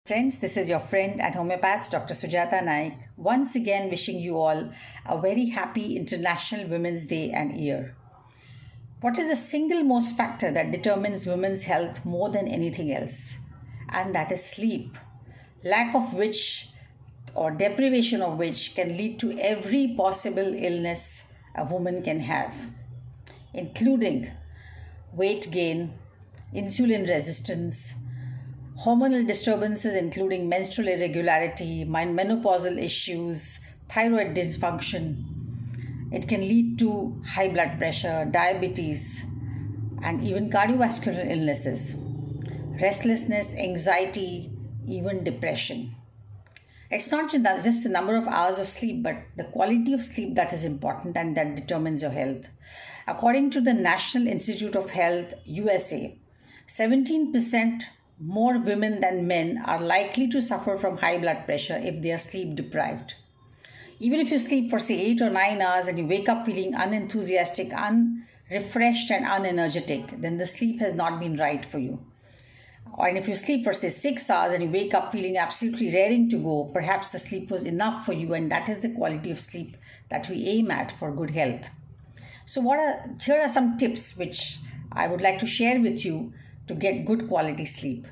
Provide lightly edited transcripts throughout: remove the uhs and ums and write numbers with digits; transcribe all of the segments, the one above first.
Friends, this is your friend and homeopath, Dr. Sujata Naik, once again wishing you all a very happy International Women's Day and year. What is the single most factor that determines women's health more than anything else? And that is sleep, lack of which or deprivation of which can lead to every possible illness a woman can have, including weight gain, insulin resistance, hormonal disturbances including menstrual irregularity, menopausal issues, thyroid dysfunction. It can lead to high blood pressure, diabetes, and even cardiovascular illnesses, restlessness, anxiety, even depression. It's not just the number of hours of sleep, but the quality of sleep that is important and that determines your health. According to the National Institute of Health, USA, 17% more women than men are likely to suffer from high blood pressure if they are sleep deprived. Even if you sleep for say 8 or 9 hours and you wake up feeling unenthusiastic, unrefreshed and unenergetic, then the sleep has not been right for you. And if you sleep for say 6 hours and you wake up feeling absolutely raring to go, perhaps the sleep was enough for you, and that is the quality of sleep that we aim at for good health. So here are some tips which I would like to share with you to get good quality sleep.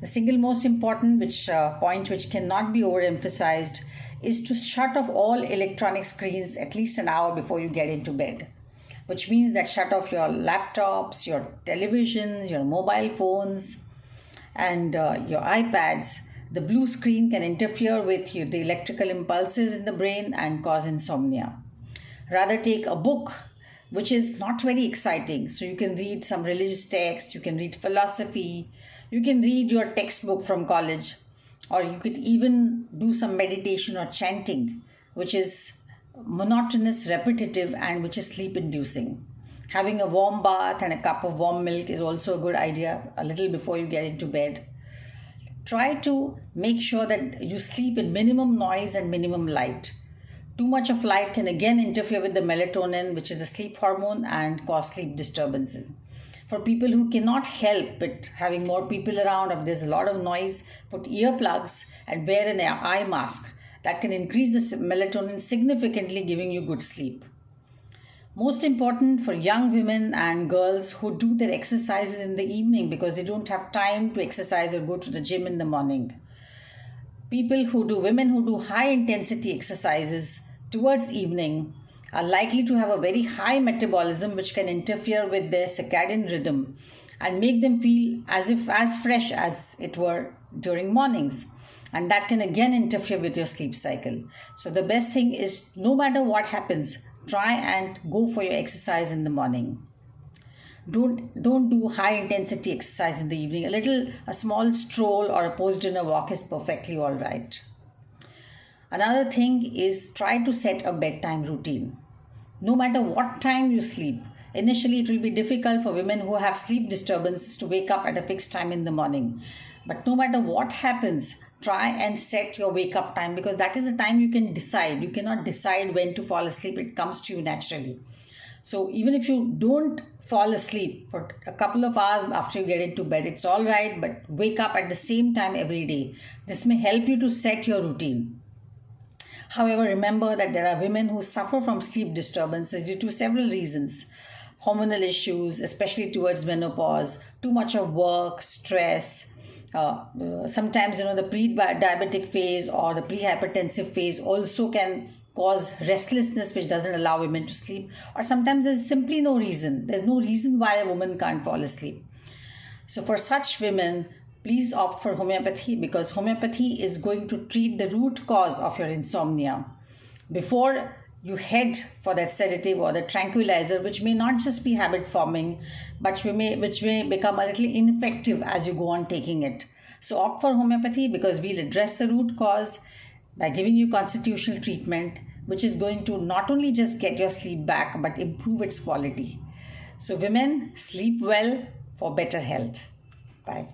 The single most important point which cannot be overemphasized is to shut off all electronic screens at least an hour before you get into bed, which means that shut off your laptops, your televisions, your mobile phones, and your iPads. The blue screen can interfere with the electrical impulses in the brain and cause insomnia. Rather, take a book which is not very exciting. So you can read some religious text, you can read philosophy, you can read your textbook from college, or you could even do some meditation or chanting, which is monotonous, repetitive, and which is sleep inducing. Having a warm bath and a cup of warm milk is also a good idea a little before you get into bed. Try to make sure that you sleep in minimum noise and minimum light. Too much of light can again interfere with the melatonin, which is the sleep hormone, and cause sleep disturbances. For people who cannot help but having more people around, if there's a lot of noise, put earplugs and wear an eye mask. That can increase the melatonin significantly, giving you good sleep. Most important for young women and girls who do their exercises in the evening because they don't have time to exercise or go to the gym in the morning. Women who do high intensity exercises towards evening are likely to have a very high metabolism, which can interfere with their circadian rhythm and make them feel as fresh as it were during mornings. And that can again interfere with your sleep cycle. So the best thing is, no matter what happens, try and go for your exercise in the morning. Don't do high intensity exercise in the evening. A small stroll or a post-dinner walk is perfectly all right. Another thing is, try to set a bedtime routine. No matter what time you sleep, initially it will be difficult for women who have sleep disturbances to wake up at a fixed time in the morning. But no matter what happens, try and set your wake up time, because that is the time you can decide. You cannot decide when to fall asleep. It comes to you naturally. So even if you don't fall asleep for a couple of hours after you get into bed, it's all right, but wake up at the same time every day. This may help you to set your routine. However, remember that there are women who suffer from sleep disturbances due to several reasons. Hormonal issues, especially towards menopause, too much of work, stress. Sometimes, the pre-diabetic phase or the pre-hypertensive phase also can cause restlessness, which doesn't allow women to sleep. Or sometimes there's simply no reason. There's no reason why a woman can't fall asleep. So for such women, please opt for homeopathy, because homeopathy is going to treat the root cause of your insomnia before you head for that sedative or the tranquilizer, which may not just be habit forming, but which may become a little ineffective as you go on taking it. So opt for homeopathy, because we'll address the root cause by giving you constitutional treatment, which is going to not only just get your sleep back, but improve its quality. So women, sleep well for better health. Bye.